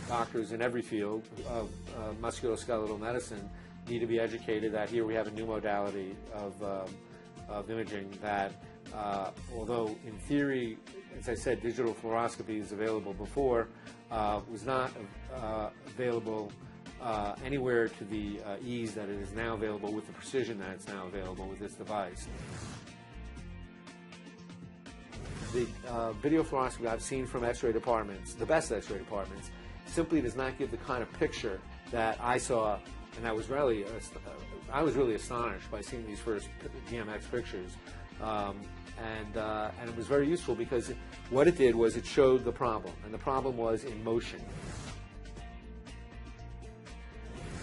doctors in every field of musculoskeletal medicine need to be educated that here we have a new modality of imaging that, although in theory, as I said, digital fluoroscopy is available before, was not available anywhere to the ease that it is now available, with the precision that it's now available with this device. The video fluoroscopy I've seen from X-ray departments, the best X-ray departments, simply does not give the kind of picture that I saw, and I was really astonished by seeing these first DMX pictures. And it was very useful because what it did was it showed the problem, and the problem was in motion.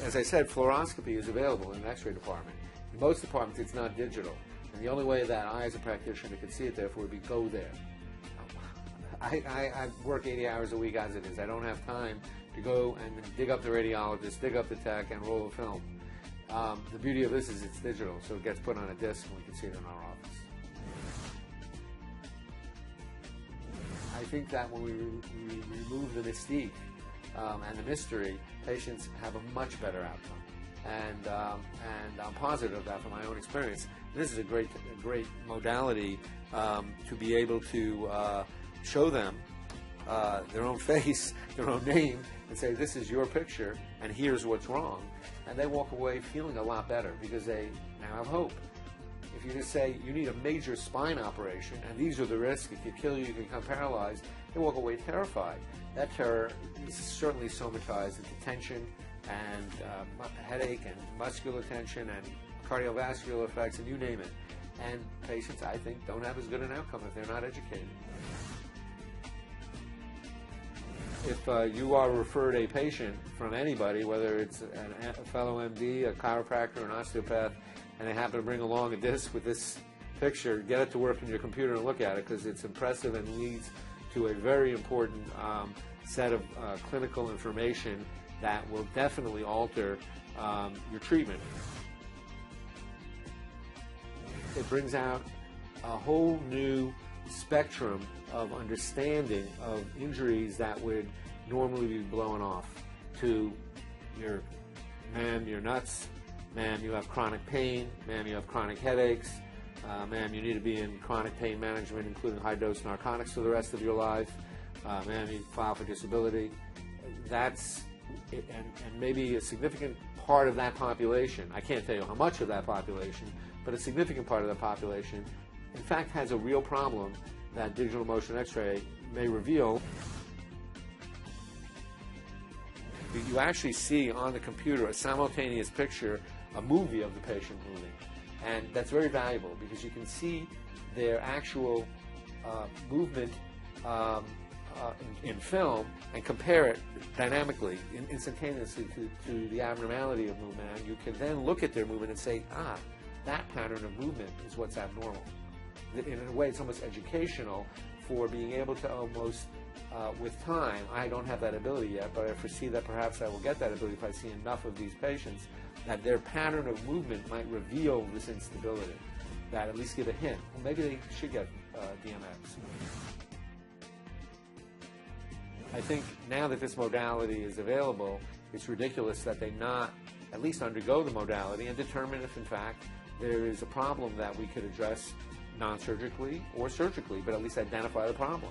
As I said, fluoroscopy is available in the X-ray department. In most departments, it's not digital. And the only way that I, as a practitioner, could see it, therefore, would be go there. I work 80 hours a week as it is. I don't have time to go and dig up the radiologist, dig up the tech, and roll the film. The beauty of this is it's digital, so it gets put on a disc and we can see it in our office. I think that when we remove the mystique and the mystery, patients have a much better outcome. And I'm positive of that from my own experience. This is a great modality to be able to show them their own face, their own name, and say, this is your picture, and here's what's wrong. And they walk away feeling a lot better because they now have hope. If you just say, you need a major spine operation, and these are the risks, it could kill you, you can become paralyzed, they walk away terrified. That terror is certainly somatized into tension and headache and muscular tension and cardiovascular effects, and you name it. And patients, I think, don't have as good an outcome if they're not educated. If you are referred a patient from anybody, whether it's a fellow MD, a chiropractor, an osteopath, and they happen to bring along a disc with this picture, get it to work in your computer and look at it, because it's impressive and leads to a very important set of clinical information that will definitely alter your treatment. It brings out a whole new spectrum of understanding of injuries that would normally be blown off to your, ma'am, you're nuts, ma'am, you have chronic pain, ma'am, you have chronic headaches, ma'am, you need to be in chronic pain management, including high-dose narcotics for the rest of your life, ma'am, you file for disability. That's, and maybe a significant part of that population, I can't tell you how much of that population, but a significant part of the population, in fact, has a real problem that digital motion X-ray may reveal. You actually see on the computer a simultaneous picture, a movie of the patient moving. And that's very valuable because you can see their actual movement in film and compare it dynamically, instantaneously to the abnormality of movement. And you can then look at their movement and say, that pattern of movement is what's abnormal. In a way, it's almost educational for being able to almost, with time, I don't have that ability yet, but I foresee that perhaps I will get that ability if I see enough of these patients, that their pattern of movement might reveal this instability, that at least give a hint. Well, maybe they should get DMX. I think now that this modality is available, it's ridiculous that they not at least undergo the modality and determine if, in fact, there is a problem that we could address non-surgically or surgically, but at least identify the problem.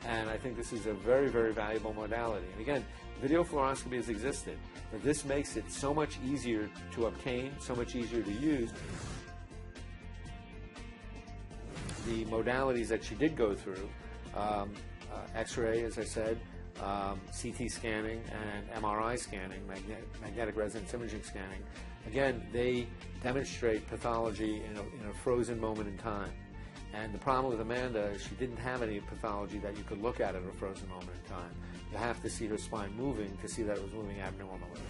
And I think this is a very, very valuable modality. And again, video fluoroscopy has existed, but this makes it so much easier to obtain, so much easier to use. The modalities that she did go through, X-ray, as I said, CT scanning and MRI scanning, magnetic resonance imaging scanning, again, they demonstrate pathology in a frozen moment in time. And the problem with Amanda is she didn't have any pathology that you could look at in a frozen moment in time. You have to see her spine moving to see that it was moving abnormally.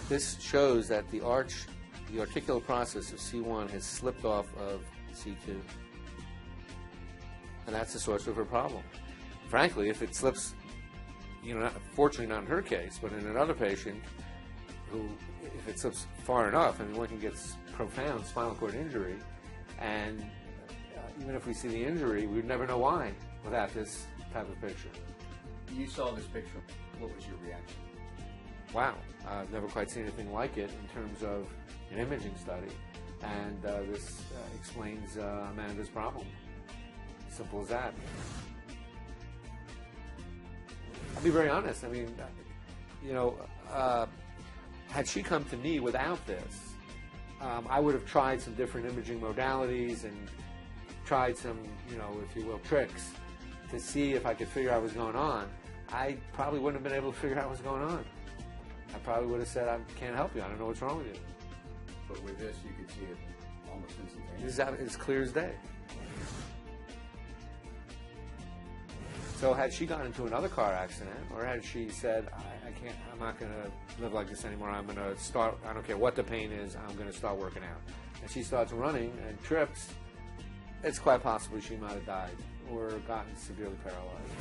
This shows that the articular process of C1 has slipped off of C2. And that's the source of her problem. Frankly, if it slips, fortunately not in her case, but in another patient who, if it slips far enough, one can get profound spinal cord injury, and even if we see the injury, we'd never know why without this type of picture. You saw this picture. What was your reaction? Wow, I've never quite seen anything like it in terms of an imaging study, and this explains Amanda's problem. Simple as that. I'll be very honest. I mean, you know, had she come to me without this, I would have tried some different imaging modalities and tried some, you know, if you will, tricks to see if I could figure out what's going on. I probably wouldn't have been able to figure out what's going on. I probably would have said, I can't help you. I don't know what's wrong with you. But with this, you could see it almost instantaneously. It's clear as day. So had she gotten into another car accident, or had she said, I can't, I'm not going to live like this anymore, I'm going to start, I don't care what the pain is, I'm going to start working out. And she starts running and trips, it's quite possible she might have died or gotten severely paralyzed.